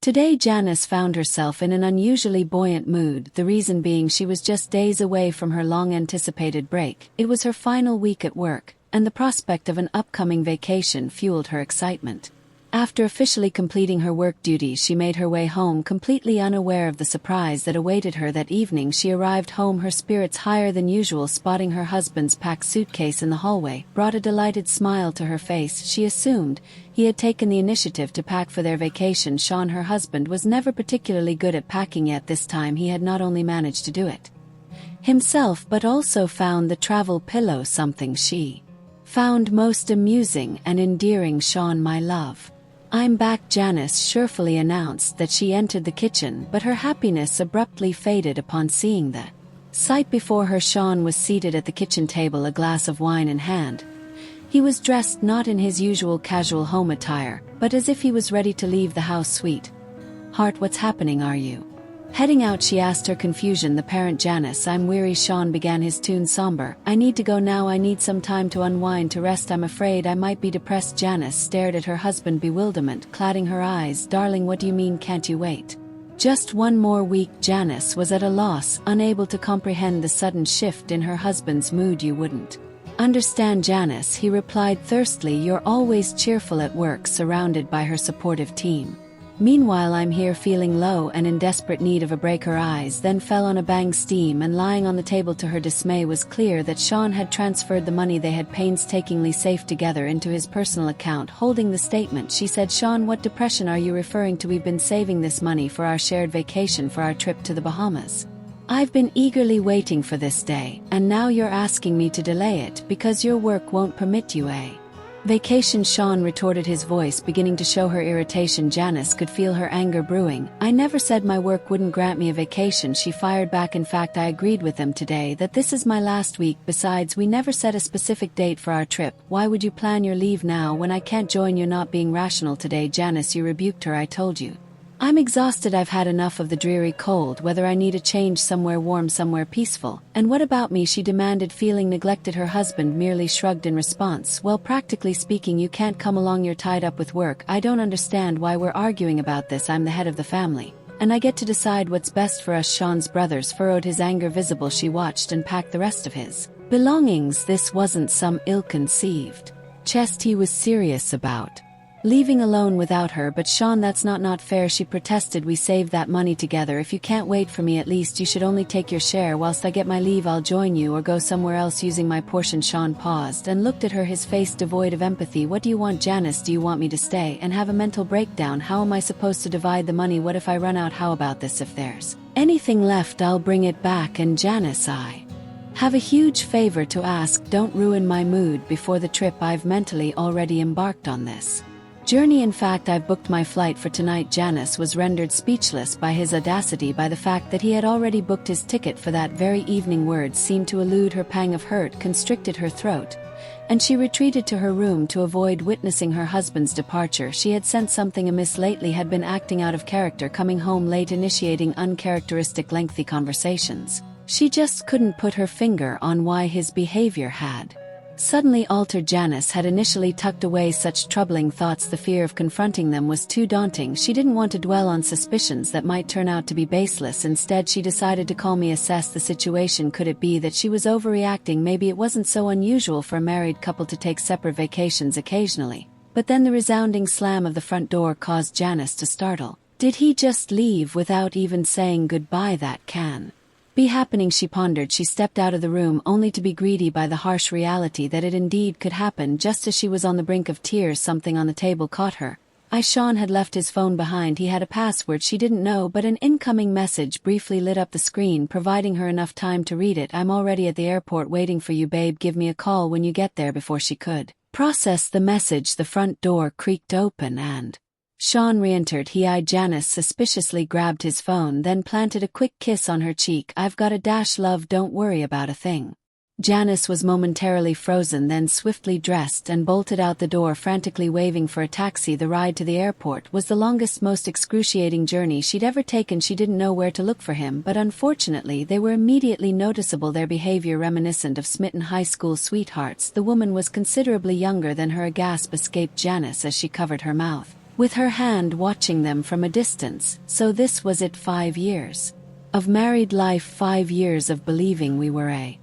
Today Janice found herself in an unusually buoyant mood, the reason being she was just days away from her long-anticipated break. It was her final week at work, and the prospect of an upcoming vacation fueled her excitement. After officially completing her work duties, she made her way home completely unaware of the surprise that awaited her that evening. She arrived home, her spirits higher than usual. Spotting her husband's packed suitcase in the hallway brought a delighted smile to her face. She assumed he had taken the initiative to pack for their vacation. Sean, her husband, was never particularly good at packing, yet this time he had not only managed to do it himself but also found the travel pillow something she found most amusing and endearing. "Sean, my love, I'm back," Janice cheerfully announced that she entered the kitchen, but her happiness abruptly faded upon seeing the sight before her. Sean was seated at the kitchen table, a glass of wine in hand. He was dressed not in his usual casual home attire, but as if he was ready to leave the house. "Sweetheart, what's happening? Are you heading out?" she asked, her confusion the parent. "Janice, I'm weary," Sean began, his tune somber. "I need to go now. I need some time to unwind, to rest. I'm afraid I might be depressed." Janice stared at her husband, bewilderment clouding her eyes. "Darling, what do you mean? Can't you wait just one more week?" Janice was at a loss, unable to comprehend the sudden shift in her husband's mood. "You wouldn't understand, Janice," he replied thirstily. "You're always cheerful at work, surrounded by her supportive team. Meanwhile I'm here feeling low and in desperate need of a break." Her eyes then fell on a bang steam and lying on the table. To her dismay was clear that Sean had transferred the money they had painstakingly saved together into his personal account. Holding the statement, she said, "Sean, what depression are you referring to? We've been saving this money for our shared vacation, for our trip to the Bahamas. I've been eagerly waiting for this day, and now you're asking me to delay it because your work won't permit you a vacation?" Sean retorted, his voice beginning to show her irritation. Janice could feel her anger brewing. "I never said my work wouldn't grant me a vacation," she fired back. "In fact, I agreed with them today that this is my last week. Besides, we never set a specific date for our trip. Why would you plan your leave now when I can't join? You're not being rational today, Janice," you rebuked her. "I told you I'm exhausted. I've had enough of the dreary cold weather. I need a change, somewhere warm, somewhere peaceful." "And what about me?" she demanded, feeling neglected. Her husband merely shrugged in response. "Well, practically speaking, you can't come along. You're tied up with work. I don't understand why we're arguing about this. I'm the head of the family, and I get to decide what's best for us." Sean's brothers furrowed, his anger visible. She watched and packed the rest of his belongings. This wasn't some ill-conceived jest he was serious about leaving alone without her. "But Sean, that's not fair," she protested. "We saved that money together. If you can't wait for me, at least you should only take your share. Whilst I get my leave, I'll join you or go somewhere else using my portion." Sean paused and looked at her, his face devoid of empathy. "What do you want, Janice? Do you want me to stay and have a mental breakdown? How am I supposed to divide the money? What if I run out? How about this? If there's anything left, I'll bring it back. And Janice, I have a huge favor to ask. Don't ruin my mood before the trip. I've mentally already embarked on this journey. In fact, I've booked my flight for tonight." Janice was rendered speechless by his audacity, by the fact that he had already booked his ticket for that very evening. Words seemed to elude her. Pang of hurt constricted her throat, and she retreated to her room to avoid witnessing her husband's departure. She had sensed something amiss lately, had been acting out of character, coming home late, initiating uncharacteristic lengthy conversations. She just couldn't put her finger on why his behavior had suddenly altered. Janice had initially tucked away such troubling thoughts. The fear of confronting them was too daunting. She didn't want to dwell on suspicions that might turn out to be baseless. Instead, she decided to calmly assess the situation. Could it be that she was overreacting? Maybe it wasn't so unusual for a married couple to take separate vacations occasionally. But then the resounding slam of the front door caused Janice to startle. Did he just leave without even saying goodbye? That can be happening, she pondered. She stepped out of the room only to be greeted by the harsh reality that it indeed could happen. Just as she was on the brink of tears, something on the table caught her eye. Sean had left his phone behind. He had a password she didn't know, but an incoming message briefly lit up the screen, providing her enough time to read it. "I'm already at the airport waiting for you, babe. Give me a call when you get there." Before she could process the message, the front door creaked open and Sean re-entered. He eyed Janice suspiciously, grabbed his phone, then planted a quick kiss on her cheek. "I've got a dash, love. Don't worry about a thing." Janice was momentarily frozen, then swiftly dressed and bolted out the door, frantically waving for a taxi. The ride to the airport was the longest, most excruciating journey she'd ever taken. She didn't know where to look for him, but unfortunately they were immediately noticeable, their behavior reminiscent of smitten high school sweethearts. The woman was considerably younger than her. A gasp escaped Janice as she covered her mouth. with her hand watching them from a distance. So this was it, 5 years of married life, 5 years of believing we were a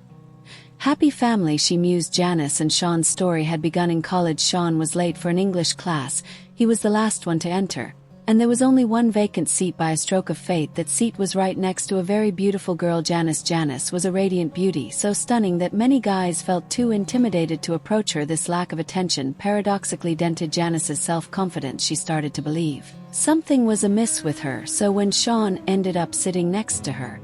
happy family, she mused. Janice and Sean's story had begun in college. Sean was late for an English class. He was the last one to enter, and there was only one vacant seat. By a stroke of fate, that seat was right next to a very beautiful girl, Janice. Janice was a radiant beauty, so stunning that many guys felt too intimidated to approach her. This lack of attention paradoxically dented Janice's self-confidence. She started to believe something was amiss with her, so when Sean ended up sitting next to her,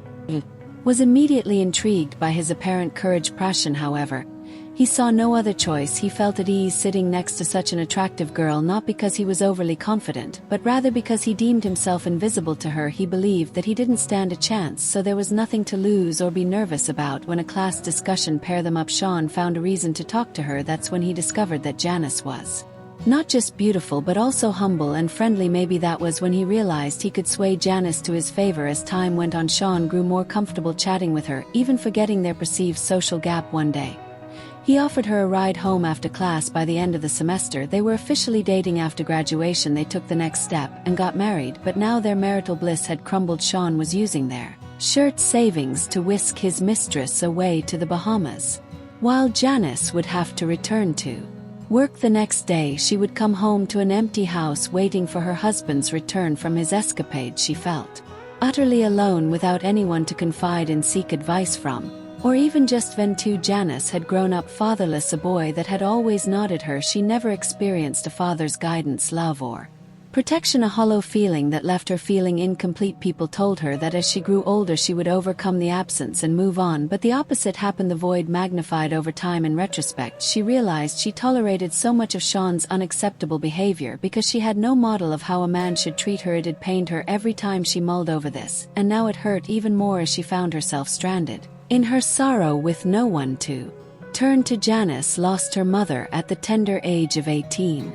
was immediately intrigued by his apparent courage. Prashan, however, he saw no other choice. He felt at ease sitting next to such an attractive girl, not because he was overly confident, but rather because he deemed himself invisible to her. He believed that he didn't stand a chance, so there was nothing to lose or be nervous about. When a class discussion paired them up, Sean found a reason to talk to her. That's when he discovered that Janice was not just beautiful but also humble and friendly. Maybe that was when he realized he could sway Janice to his favor. As time went on, Sean grew more comfortable chatting with her, even forgetting their perceived social gap. One day, he offered her a ride home after class. By the end of the semester, they were officially dating. After graduation, they took the next step and got married, but now their marital bliss had crumbled. Sean was using their shirt savings to whisk his mistress away to the Bahamas, while Janice would have to return to work the next day. She would come home to an empty house, waiting for her husband's return from his escapade. She felt utterly alone, without anyone to confide in, seek advice from, or even just vent to. Janice had grown up fatherless, a boy that had always nodded her. She never experienced a father's guidance, love, or protection, a hollow feeling that left her feeling incomplete. People told her that as she grew older she would overcome the absence and move on, but the opposite happened. The void magnified over time. In retrospect, she realized she tolerated so much of Sean's unacceptable behavior because she had no model of how a man should treat her. It had pained her every time she mulled over this, and now it hurt even more as she found herself stranded in her sorrow with no one to turn to. Janice lost her mother at the tender age of 18.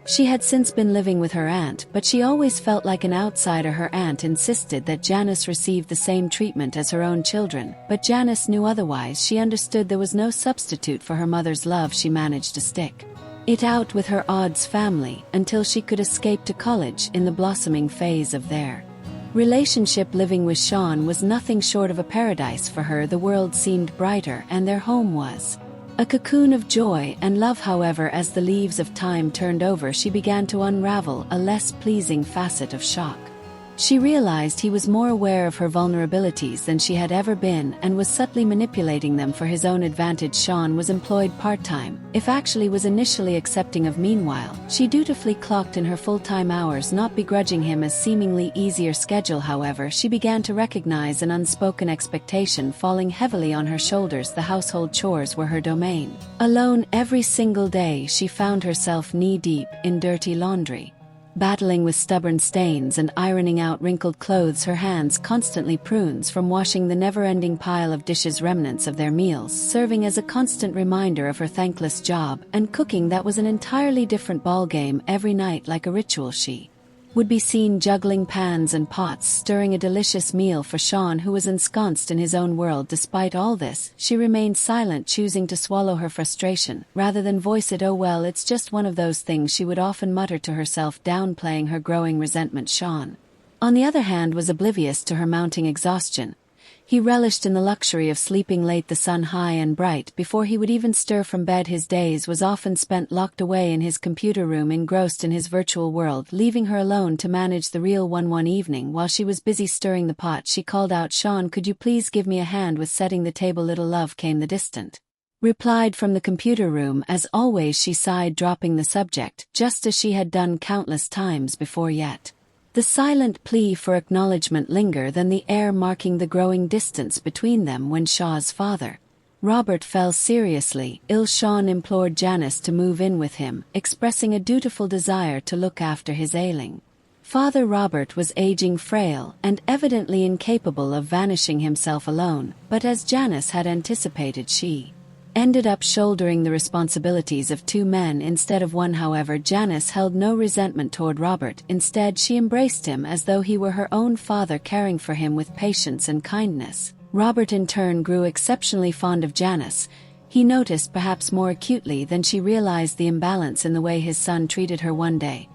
She had since been living with her aunt, but she always felt like an outsider. Her aunt insisted that Janice received the same treatment as her own children, but Janice knew otherwise. She understood there was no substitute for her mother's love. She managed to stick it out with her Odds family until she could escape to college. In the blossoming phase of their relationship, living with Sean was nothing short of a paradise for her. The world seemed brighter and their home was a cocoon of joy and love. However, as the leaves of time turned over, she began to unravel a less pleasing facet of shock. She realized he was more aware of her vulnerabilities than she had ever been and was subtly manipulating them for his own advantage. Sean was employed part-time, if actually was initially accepting of. Meanwhile, she dutifully clocked in her full-time hours, not begrudging him a seemingly easier schedule. However, she began to recognize an unspoken expectation falling heavily on her shoulders. The household chores were her domain. Alone every single day, she found herself knee-deep in dirty laundry, battling with stubborn stains and ironing out wrinkled clothes. Her hands constantly prunes from washing the never-ending pile of dishes, remnants of their meals, serving as a constant reminder of her thankless job. And cooking, that was an entirely different ballgame. Every night, like a ritual, she would be seen juggling pans and pots, stirring a delicious meal for Sean, who was ensconced in his own world. Despite all this, she remained silent, choosing to swallow her frustration rather than voice it. "Oh well, it's just one of those things," she would often mutter to herself, downplaying her growing resentment. Sean, on the other hand, was oblivious to her mounting exhaustion. He relished in the luxury of sleeping late, the sun high and bright, before he would even stir from bed. His days was often spent locked away in his computer room, engrossed in his virtual world, leaving her alone to manage the real one. One evening, while she was busy stirring the pot, she called out, "Sean, could you please give me a hand with setting the table?" "Little love," came the distant replied from the computer room. As always, she sighed, dropping the subject, just as she had done countless times before. Yet the silent plea for acknowledgement lingered, then the air marking the growing distance between them. When Shaw's father, Robert, fell seriously ill, Sean implored Janice to move in with him, expressing a dutiful desire to look after his ailing father. Robert was aging, frail, and evidently incapable of vanishing himself alone, but as Janice had anticipated, she ended up shouldering the responsibilities of two men instead of one. However, Janice held no resentment toward Robert. Instead, she embraced him as though he were her own father, caring for him with patience and kindness. Robert in turn grew exceptionally fond of Janice. He noticed, perhaps more acutely than she realized, the imbalance in the way his son treated her. One day,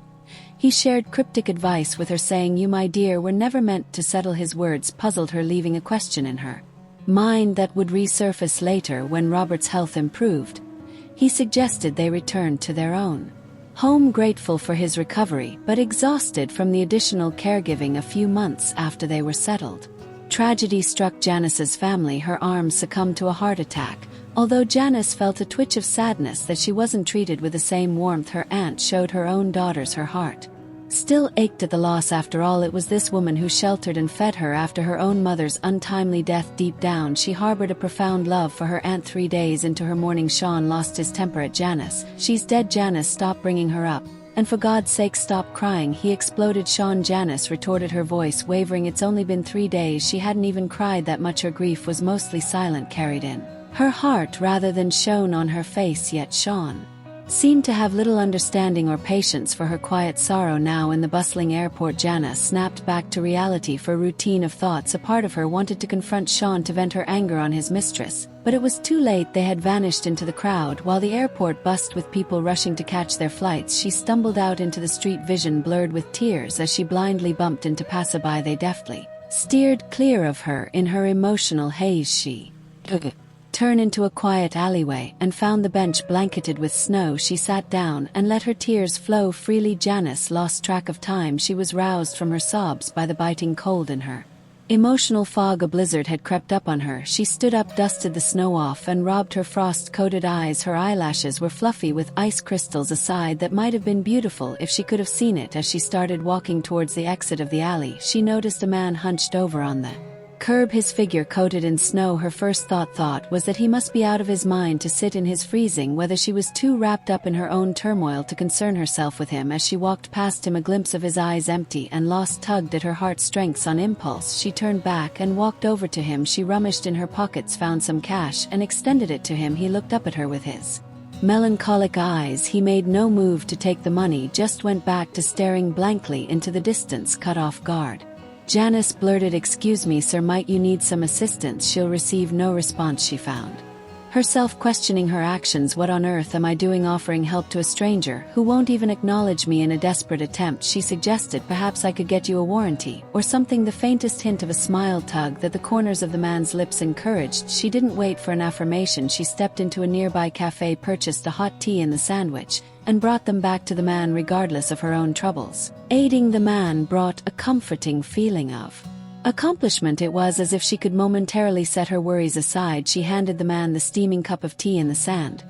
He shared cryptic advice with her, saying you my dear were never meant to settle. His words puzzled her, leaving a question in her mind that would resurface later when Robert's health improved. He suggested they return to their own home, grateful for his recovery but exhausted from the additional caregiving a few months after they were settled. Tragedy struck Janice's family. Her arm succumbed to a heart attack. Although Janice felt a twitch of sadness that she wasn't treated with the same warmth her aunt showed her own daughters, her heart still ached at the loss. After all, it was this woman who sheltered and fed her after her own mother's untimely death. Deep down, she harbored a profound love for her aunt. 3 days into her mourning, Sean lost his temper at Janice. She's dead, Janice. Stop bringing her up. And for God's sake, stop crying, he exploded. Sean, Janice retorted, her voice wavering. It's only been 3 days. She hadn't even cried that much. Her grief was mostly silent, carried in her heart rather than shown on her face. Yet Sean seemed to have little understanding or patience for her quiet sorrow. Now in the bustling airport, Janice snapped back to reality for a routine of thoughts. A part of her wanted to confront Sean to vent her anger on his mistress, but it was too late. They had vanished into the crowd. While the airport buzzed with people rushing to catch their flights, she stumbled out into the street, vision blurred with tears as she blindly bumped into passerby. They deftly steered clear of her. In her emotional haze, she turned into a quiet alleyway and found the bench blanketed with snow. She sat down and let her tears flow freely. Janice lost track of time. She was roused from her sobs by the biting cold in her emotional fog. A blizzard had crept up on her. She stood up, dusted the snow off, and rubbed her frost-coated eyes. Her eyelashes were fluffy with ice crystals, a side that might have been beautiful if she could have seen it. As she started walking towards the exit of the alley, she noticed a man hunched over on the curb, his figure coated in snow. Her first thought was that he must be out of his mind to sit in his freezing weather. She was too wrapped up in her own turmoil to concern herself with him. As she walked past him, a glimpse of his eyes, empty and lost, tugged at her heartstrings. On impulse, she turned back and walked over to him. She rummaged in her pockets, found some cash, and extended it to him. He looked up at her with his melancholic eyes. He made no move to take the money, just went back to staring blankly into the distance. Cut off guard, Janice blurted, "Excuse me, sir, might you need some assistance?" She'll receive no response. She found herself questioning her actions. What on earth am I doing offering help to a stranger who won't even acknowledge me? In a desperate attempt, she suggested, "Perhaps I could get you a warranty or something." The faintest hint of a smile tugged at the corners of the man's lips. Encouraged, she didn't wait for an affirmation. She stepped into a nearby cafe, purchased a hot tea and the sandwich, and brought them back to the man regardless of her own troubles. Aiding the man brought a comforting feeling of accomplishment. It was as if she could momentarily set her worries aside. She handed the man the steaming cup of tea in the sand,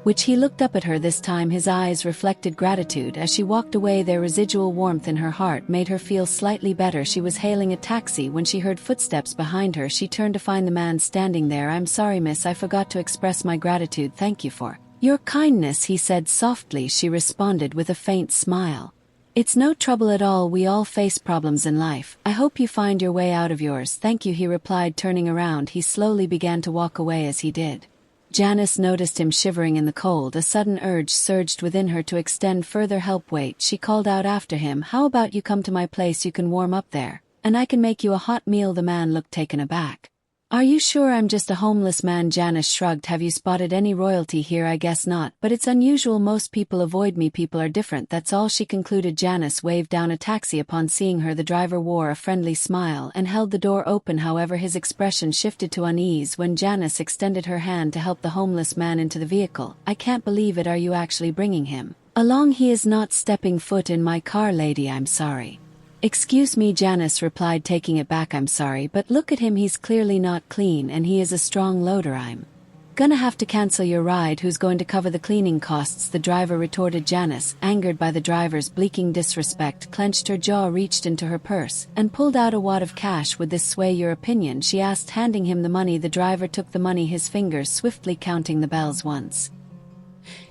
which he looked up at her. This time his eyes reflected gratitude. As she walked away, their residual warmth in her heart made her feel slightly better. She was hailing a taxi when she heard footsteps behind her. She turned to find the man standing there. "I'm sorry, miss, I forgot to express my gratitude." "Thank you for your kindness," he said softly. She responded with a faint smile. "It's no trouble at all. We all face problems in life. I hope you find your way out of yours." "Thank you," he replied, turning around. He slowly began to walk away. As he did, Janice noticed him shivering in the cold. A sudden urge surged within her to extend further help. "Wait," she called out after him. "How about you come to my place? You can warm up there, and I can make you a hot meal." The man looked taken aback. "Are you sure? I'm just a homeless man." Janice shrugged. "Have you spotted any royalty here?" "I guess not, but it's unusual. Most people avoid me. People are different, that's all," she concluded. Janice waved down a taxi upon seeing her. The driver wore a friendly smile and held the door open. However, his expression shifted to unease when Janice extended her hand to help the homeless man into the vehicle. "I can't believe it. Are you actually bringing him along?" "He is not stepping foot in my car, lady. I'm sorry." "Excuse me," Janice replied, taking it back. "I'm sorry, but look at him. He's clearly not clean and he is a strong loader. I'm gonna have to cancel your ride." "Who's going to cover the cleaning costs?" the driver retorted. Janice, angered by the driver's bleating disrespect, clenched her jaw, reached into her purse, and pulled out a wad of cash. "Would this sway your opinion?" she asked, handing him the money. The driver took the money, his fingers swiftly counting the bells. Once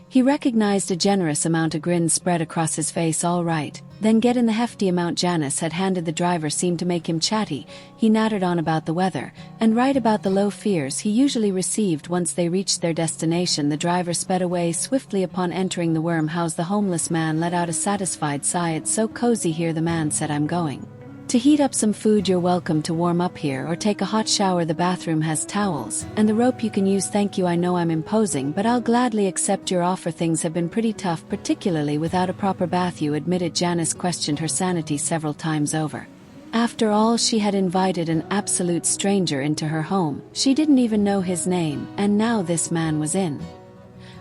he recognized a generous amount, a grin spread across his face. "All right, then get in." The hefty amount Janice had handed the driver seemed to make him chatty. He nattered on about the weather, and right about the low fears he usually received. Once they reached their destination, the driver sped away swiftly. Upon entering the Wormhouse, the homeless man let out a satisfied sigh. "It's so cozy here," the man said. "I'm going To heat up some food you're welcome to warm up here or take a hot shower the bathroom has towels, and the rope you can use. Thank you, I know I'm imposing but I'll gladly accept your offer. Things have been pretty tough, particularly without a proper bath, you admitted. Janice questioned her sanity several times over. After all, she had invited an absolute stranger into her home, she didn't even know his name, and now this man was in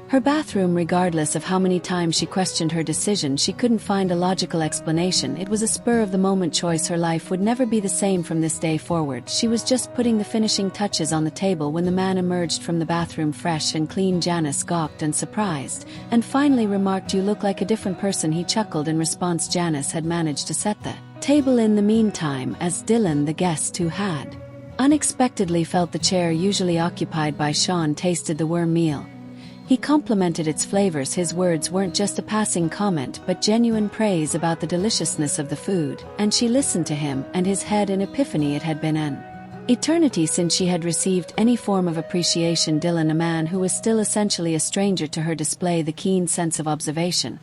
her bathroom. Regardless of how many times she questioned her decision, she couldn't find a logical explanation. It was a spur-of-the-moment choice. Her life would never be the same from this day forward. She was just putting the finishing touches on the table when the man emerged from the bathroom fresh and clean. Janice gawked and surprised, and finally remarked, "You look like a different person." He chuckled in response. Janice had managed to set the table in the meantime, as Dylan, the guest who had unexpectedly felt the chair usually occupied by Sean, tasted the worm meal. He complimented its flavors. His words weren't just a passing comment but genuine praise about the deliciousness of the food, and she listened to him and his head in epiphany. It had been an eternity since she had received any form of appreciation. Dylan, a man who was still essentially a stranger to her, displayed the keen sense of observation.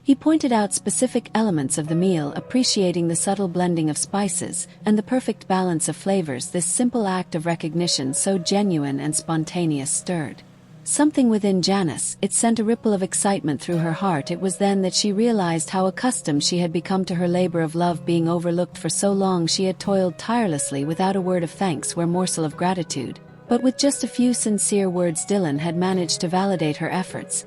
He pointed out specific elements of the meal, appreciating the subtle blending of spices and the perfect balance of flavors. This simple act of recognition, so genuine and spontaneous, stirred something within Janice. It sent a ripple of excitement through her heart. It was then that she realized how accustomed she had become to her labor of love being overlooked. For so long she had toiled tirelessly without a word of thanks or morsel of gratitude, but with just a few sincere words Dylan had managed to validate her efforts,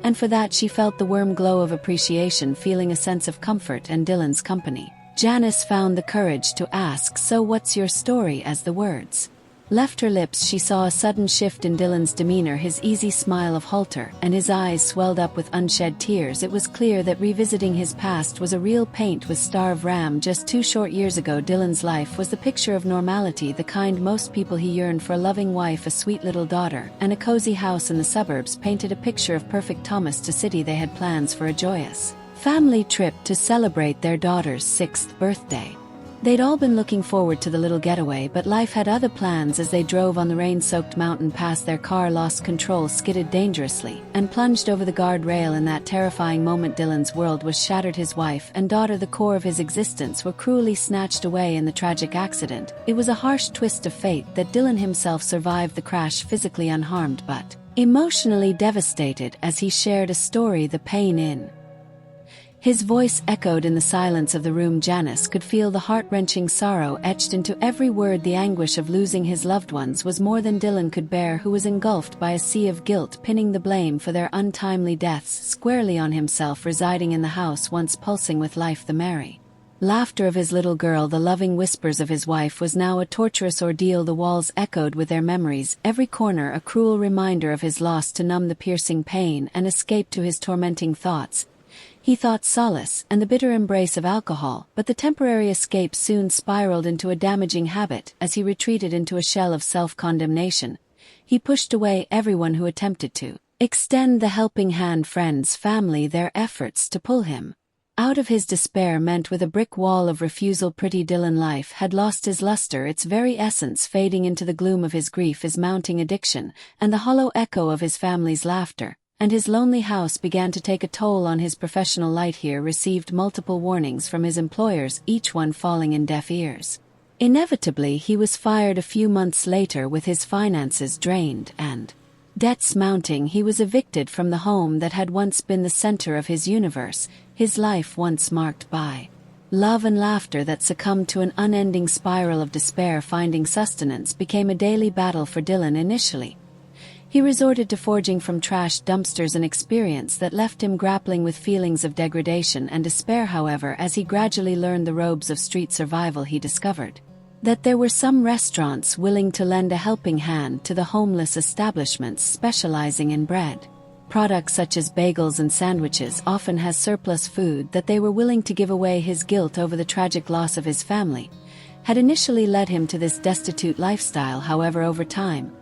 and for that she felt the warm glow of appreciation. Feeling a sense of comfort and Dylan's company, Janice found the courage to ask, "So what's your story?" As the words left her lips, she saw a sudden shift in Dylan's demeanor. His easy smile of halter and his eyes swelled up with unshed tears. It was clear that revisiting his past was a real paint with star of Ram. Just 2 short years ago, Dylan's life was the picture of normality, the kind most people. He yearned for a loving wife, a sweet little daughter, and a cozy house in the suburbs painted a picture of perfect. Thomas to city. They had plans for a joyous family trip to celebrate their daughter's 6th birthday. They'd all been looking forward to the little getaway, but life had other plans. As they drove on the rain-soaked mountain pass, their car lost control, skidded dangerously, and plunged over the guardrail. In that terrifying moment, Dylan's world was shattered. His wife and daughter, the core of his existence, were cruelly snatched away in the tragic accident. It was a harsh twist of fate that Dylan himself survived the crash, physically unharmed but emotionally devastated. As he shared a story, the pain in his voice echoed in the silence of the room. Janice could feel the heart-wrenching sorrow etched into every word. The anguish of losing his loved ones was more than Dylan could bear, who was engulfed by a sea of guilt, pinning the blame for their untimely deaths squarely on himself. Residing in the house once pulsing with life, the merry laughter of his little girl, the loving whispers of his wife, was now a torturous ordeal. The walls echoed with their memories, every corner a cruel reminder of his loss. To numb the piercing pain and escape to his tormenting thoughts, he thought solace and the bitter embrace of alcohol, but the temporary escape soon spiraled into a damaging habit. As he retreated into a shell of self-condemnation, he pushed away everyone who attempted to extend the helping hand. Friends, family, their efforts to pull him out of his despair met with a brick wall of refusal. Pretty Dylan life had lost his luster, its very essence fading into the gloom of his grief, his mounting addiction, and the hollow echo of his family's laughter. And his lonely house began to take a toll on his professional life. Here received multiple warnings from his employers, each one falling in deaf ears. Inevitably, he was fired a few months later. With his finances drained and debts mounting, he was evicted from the home that had once been the center of his universe, his life once marked by love and laughter that succumbed to an unending spiral of despair. Finding sustenance became a daily battle for Dylan. Initially, he resorted to foraging from trash dumpsters, an experience that left him grappling with feelings of degradation and despair. However, as he gradually learned the ropes of street survival, he discovered that there were some restaurants willing to lend a helping hand to the homeless, establishments specializing in bread products such as bagels and sandwiches often has surplus food that they were willing to give away. His guilt over the tragic loss of his family had initially led him to this destitute lifestyle. However, over time,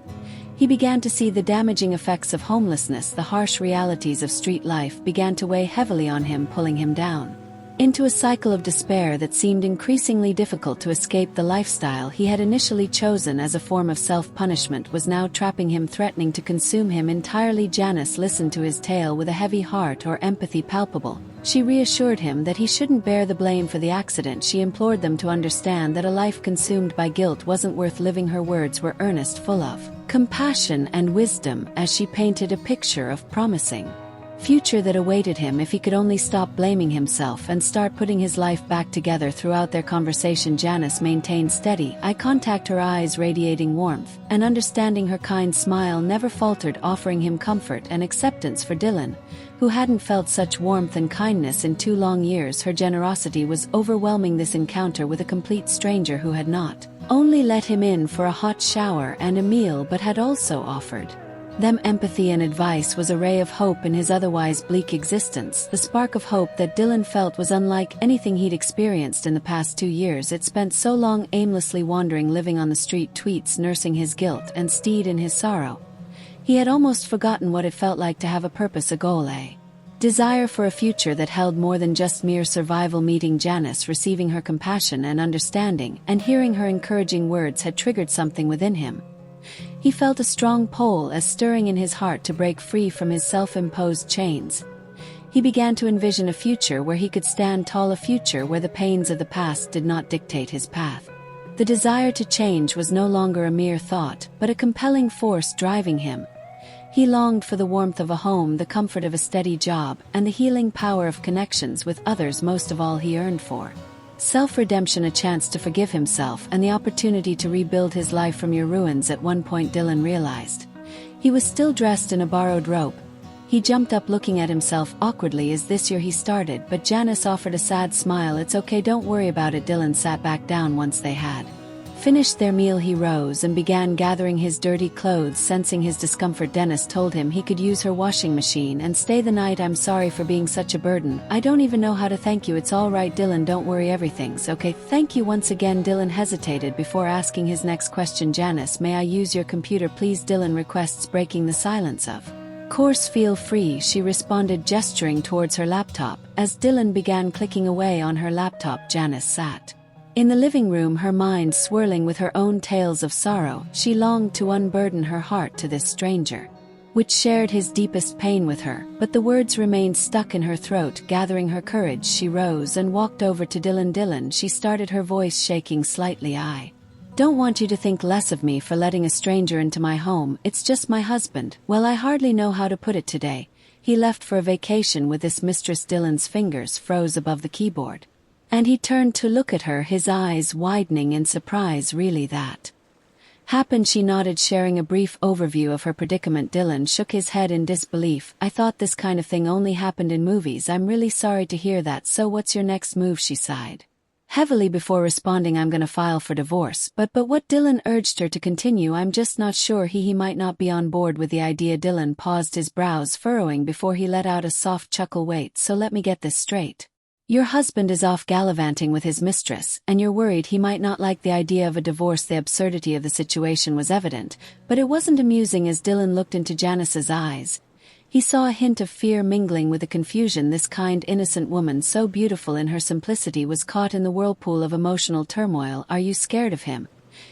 he began to see the damaging effects of homelessness. The harsh realities of street life began to weigh heavily on him, pulling him down into a cycle of despair that seemed increasingly difficult to escape. The lifestyle he had initially chosen as a form of self-punishment was now trapping him, threatening to consume him entirely. Janice listened to his tale with a heavy heart, or empathy palpable. She reassured him that he shouldn't bear the blame for the accident. She implored them to understand that a life consumed by guilt wasn't worth living. Her words were earnest, full of compassion and wisdom, as she painted a picture of promising future that awaited him if he could only stop blaming himself and start putting his life back together. Throughout their conversation, Janice maintained steady eye contact, her eyes radiating warmth and understanding. Her kind smile never faltered, offering him comfort and acceptance. For Dylan, who hadn't felt such warmth and kindness in 2 long years, her generosity was overwhelming. This encounter with a complete stranger who had not only let him in for a hot shower and a meal but had also offered them empathy and advice was a ray of hope in his otherwise bleak existence. The spark of hope that Dylan felt was unlike anything he'd experienced in the past 2 years. It spent so long aimlessly wandering, living on the street tweets, nursing his guilt and steed in his sorrow. He had almost forgotten what it felt like to have a purpose, a goal, a desire for a future that held more than just mere survival. Meeting Janice, receiving her compassion and understanding, and hearing her encouraging words had triggered something within him. He felt a strong pull as stirring in his heart to break free from his self-imposed chains. He began to envision a future where he could stand tall, a future where the pains of the past did not dictate his path. The desire to change was no longer a mere thought, but a compelling force driving him. He longed for the warmth of a home, the comfort of a steady job, and the healing power of connections with others. Most of all, he yearned for self-redemption, a chance to forgive himself, and the opportunity to rebuild his life from your ruins. At one point, Dylan realized he was still dressed in a borrowed robe. He jumped up, looking at himself awkwardly. "Is this your?" he started, but Janice offered a sad smile. "It's okay, don't worry about it." Dylan sat back down. Once they had finished their meal, he rose and began gathering his dirty clothes. Sensing his discomfort, Dennis told him he could use her washing machine and stay the night. "I'm sorry for being such a burden. I don't even know how to thank you." "It's all right, Dylan, don't worry, everything's okay." "Thank you." Once again, Dylan hesitated before asking his next question. "Janice, may I use your computer, please?" Dylan requests, breaking the silence. "Of course, feel free," she responded, gesturing towards her laptop. As Dylan began clicking away on her laptop, Janice sat in the living room, her mind swirling with her own tales of sorrow. She longed to unburden her heart to this stranger, which shared his deepest pain with her, but the words remained stuck in her throat. Gathering her courage, she rose and walked over to Dylan. "Dylan," she started, her voice shaking slightly, "I don't want you to think less of me for letting a stranger into my home. It's just my husband. Well, I hardly know how to put it today. He left for a vacation with this mistress." Dylan's fingers froze above the keyboard, and he turned to look at her, his eyes widening in surprise. "Really, that happened?" She nodded, sharing a brief overview of her predicament. Dylan shook his head in disbelief. "I thought this kind of thing only happened in movies. I'm really sorry to hear that. So what's your next move?" She sighed heavily before responding, "I'm gonna file for divorce." But what?" Dylan urged her to continue. "I'm just not sure he might not be on board with the idea." Dylan paused, his brows furrowing before he let out a soft chuckle. "Wait, so let me get this straight. Your husband is off gallivanting with his mistress, and you're worried he might not like the idea of a divorce?" The absurdity of the situation was evident, but it wasn't amusing. As Dylan looked into Janice's eyes, he saw a hint of fear mingling with the confusion. This kind, innocent woman, so beautiful in her simplicity, was caught in the whirlpool of emotional turmoil. "Are you scared of him?"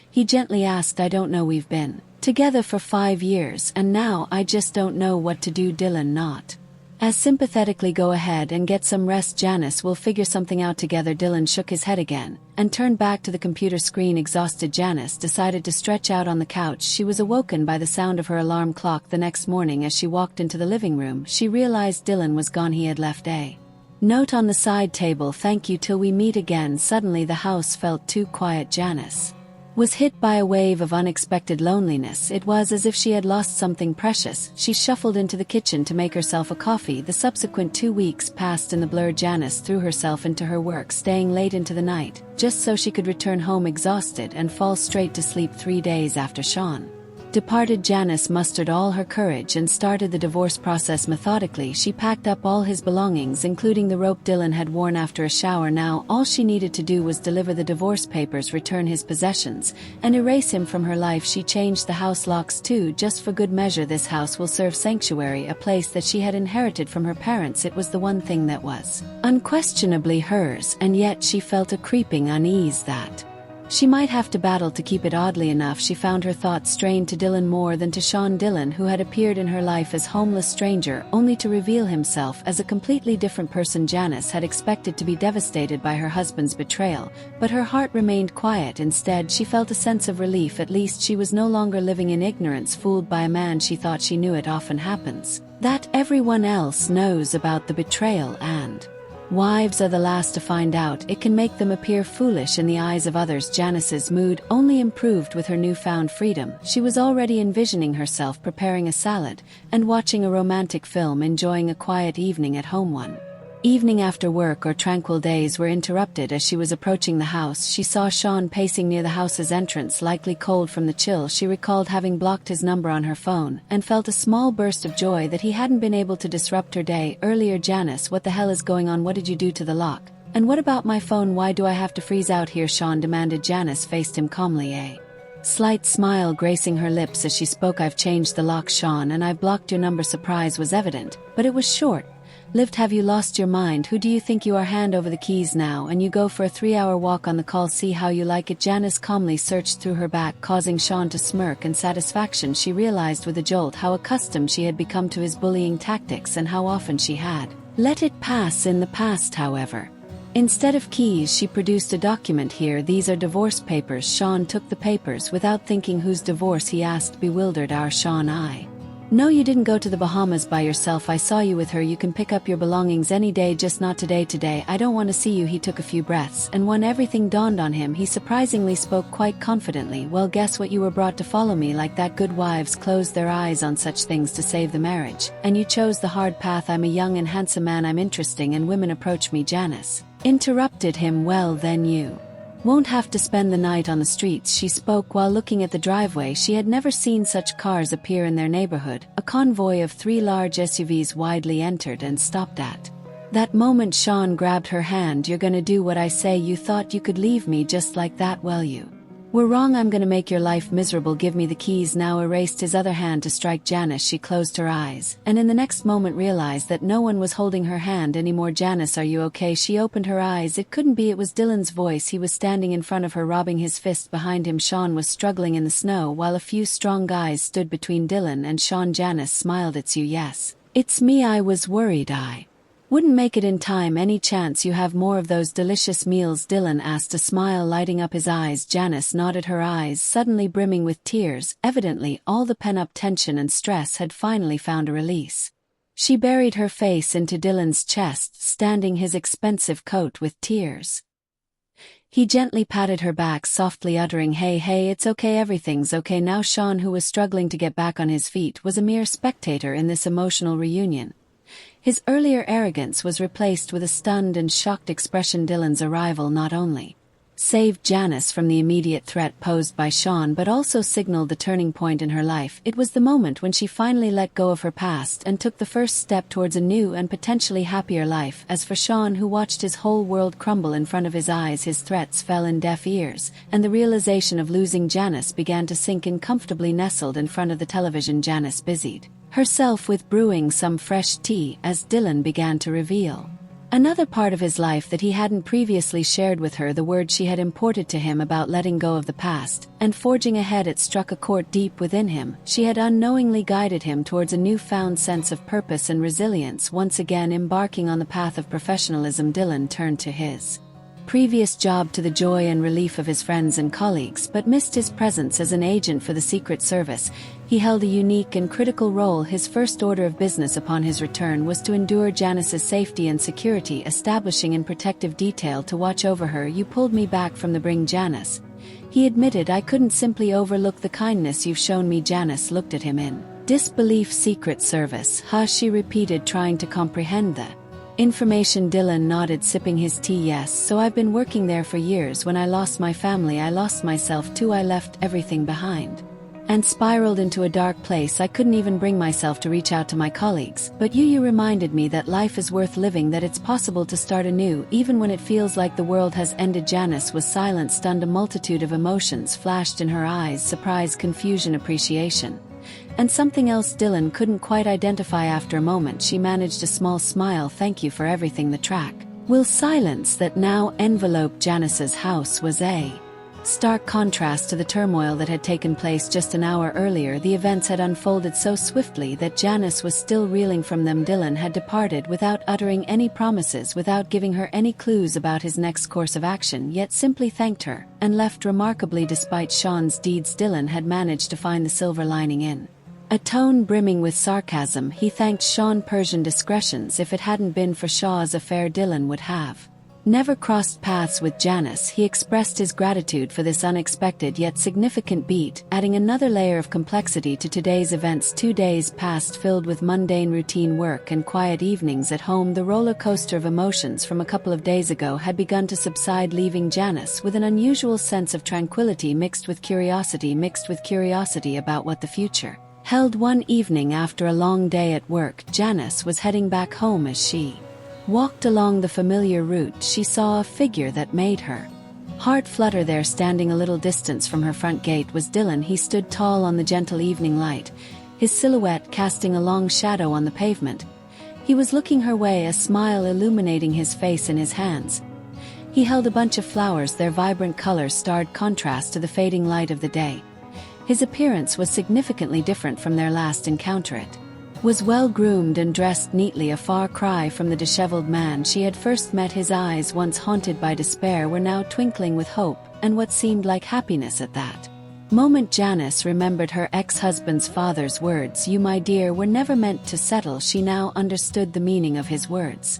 he gently asked. "I don't know. We've been together for 5 years, and now I just don't know what to do." Dylan not as sympathetically. "Go ahead and get some rest, Janice. We'll figure something out together." Dylan shook his head again and turned back to the computer screen. Exhausted, Janice decided to stretch out on the couch. She was awoken by the sound of her alarm clock. The next morning, as she walked into the living room, she realized Dylan was gone. He had left a note on the side table: "Thank you, till we meet again." Suddenly the house felt too quiet. Janice was hit by a wave of unexpected loneliness. It was as if she had lost something precious. She shuffled into the kitchen to make herself a coffee. The subsequent 2 weeks passed in the blur. Janice threw herself into her work, staying late into the night, just so she could return home exhausted and fall straight to sleep. 3 days after Sean departed, Janice mustered all her courage and started the divorce process methodically. She packed up all his belongings, including the rope Dylan had worn after a shower. Now, all she needed to do was deliver the divorce papers, return his possessions, and erase him from her life. She changed the house locks too, just for good measure. This house will serve sanctuary, a place that she had inherited from her parents. It was the one thing that was unquestionably hers, and yet she felt a creeping unease that She might have to battle to keep it. Oddly enough, she found her thoughts strained to Dylan more than to Sean Dillon, who had appeared in her life as homeless stranger only to reveal himself as a completely different person. Janice had expected to be devastated by her husband's betrayal, but her heart remained quiet. Instead, she felt a sense of relief. At least she was no longer living in ignorance, fooled by a man she thought she knew. It often happens that everyone else knows about the betrayal, and wives are the last to find out. It can make them appear foolish in the eyes of others. Janice's mood only improved with her newfound freedom. She was already envisioning herself preparing a salad and watching a romantic film, enjoying a quiet evening at home. One evening after work, or tranquil days were interrupted as she was approaching the house. She saw Sean pacing near the house's entrance, likely cold from the chill. She recalled having blocked his number on her phone and felt a small burst of joy that he hadn't been able to disrupt her day earlier. Janice, what the hell is going on? What did you do to the lock? And what about my phone? Why do I have to freeze out here? Sean demanded. Janice faced him calmly, a slight smile gracing her lips as she spoke. I've changed the lock, Sean, and I've blocked your number. Surprise was evident, but it was short lived. Have you lost your mind? Who do you think you are? Hand over the keys now and you go for a 3-hour walk on the call. See how you like it. Janice calmly searched through her back, causing Sean to smirk in satisfaction. She realized with a jolt how accustomed she had become to his bullying tactics and how often she had let it pass in the past. However, instead of keys, she produced a document. Here, these are divorce papers. Sean took the papers without thinking. Whose divorce? He asked, bewildered. Our Sean, I no, you didn't go to the Bahamas by yourself. I saw you with her. You can pick up your belongings any day, just not today. Today, I don't want to see you. He took a few breaths, and when everything dawned on him, he surprisingly spoke quite confidently. Well, guess what? You were brought to follow me like that. Good wives close their eyes on such things to save the marriage, and you chose the hard path. I'm a young and handsome man. I'm interesting, and women approach me. Janice interrupted him. Well, then you won't have to spend the night on the streets. She spoke while looking at the driveway. She had never seen such cars appear in their neighborhood. A convoy of 3 large SUVs widely entered and stopped at that moment. Sean grabbed her hand. You're gonna do what I say? You thought you could leave me just like that? Well, you were wrong. I'm gonna make your life miserable. Give me the keys now. Erased his other hand to strike Janice. She closed her eyes, and in the next moment realized that no one was holding her hand anymore. Janice, are you okay? She opened her eyes. It couldn't be. It was Dylan's voice. He was standing in front of her, rubbing his fist behind him. Sean was struggling in the snow, while a few strong guys stood between Dylan and Sean. Janice smiled. It's you? Yes, it's me. I was worried I wouldn't make it in time. Any chance you have more of those delicious meals? Dylan asked, a smile lighting up his eyes. Janice nodded, her eyes suddenly brimming with tears. Evidently, all the pent-up tension and stress had finally found a release. She buried her face into Dylan's chest, standing his expensive coat with tears. He gently patted her back, softly uttering, hey, it's okay, everything's okay now. Sean, who was struggling to get back on his feet, was a mere spectator in this emotional reunion. His earlier arrogance was replaced with a stunned and shocked expression. Dylan's arrival not only saved Janice from the immediate threat posed by Sean, but also signaled the turning point in her life. It was the moment when she finally let go of her past and took the first step towards a new and potentially happier life. As for Sean, who watched his whole world crumble in front of his eyes, his threats fell in deaf ears, and the realization of losing Janice began to sink in. Comfortably nestled in front of the television, Janice busied herself with brewing some fresh tea as Dylan began to reveal another part of his life that he hadn't previously shared with her. The words she had imported to him about letting go of the past and forging ahead. It struck a chord deep within him. She had unknowingly guided him towards a newfound sense of purpose and resilience. Once again embarking on the path of professionalism, Dylan turned to his previous job, to the joy and relief of his friends and colleagues, but missed his presence as an agent for the Secret Service. He held a unique and critical role. His first order of business upon his return was to ensure Janice's safety and security, establishing in protective detail to watch over her. You pulled me back from the brink, Janice, he admitted. I couldn't simply overlook the kindness you've shown me. Janice looked at him in disbelief. Secret Service? Huh? She repeated, trying to comprehend the information. Dylan nodded, sipping his tea. Yes, so I've been working there for years. When I lost my family, I lost myself too. I left everything behind and spiraled into a dark place. I couldn't even bring myself to reach out to my colleagues. But you reminded me that life is worth living, that it's possible to start anew, even when it feels like the world has ended. Janice was silent, stunned. A multitude of emotions flashed in her eyes: surprise, confusion, appreciation, and something else Dylan couldn't quite identify. After a moment, she managed a small smile. Thank you for everything. The track will silence that now enveloped Janice's house was a Stark contrast to the turmoil that had taken place just an hour earlier. The events had unfolded so swiftly that Janice was still reeling from them. Dylan had departed without uttering any promises, without giving her any clues about his next course of action, yet simply thanked her, and left remarkably. Despite Sean's deeds, Dylan had managed to find the silver lining in a tone brimming with sarcasm. He thanked Sean Persian discretions. If it hadn't been for Shaw's affair, Dylan would have never crossed paths with Janice. He expressed his gratitude for this unexpected yet significant beat, adding another layer of complexity to today's events. 2 days passed filled with mundane routine work and quiet evenings at home. The roller coaster of emotions from a couple of days ago had begun to subside, leaving Janice with an unusual sense of tranquility mixed with curiosity about what the future held. One evening after a long day at work, Janice was heading back home. As she walked along the familiar route, she saw a figure that made her heart flutter. There, standing a little distance from her front gate, was Dylan. He stood tall on the gentle evening light, his silhouette casting a long shadow on the pavement. He was looking her way, a smile illuminating his face. In his hands, he held a bunch of flowers, their vibrant colors starred contrast to the fading light of the day. His appearance was significantly different from their last encounter. It was well-groomed and dressed neatly, a far cry from the disheveled man she had first met. His eyes, once haunted by despair, were now twinkling with hope and what seemed like happiness. At that moment, Janice remembered her ex-husband's father's words, "You, my dear, were never meant to settle." She now understood the meaning of his words.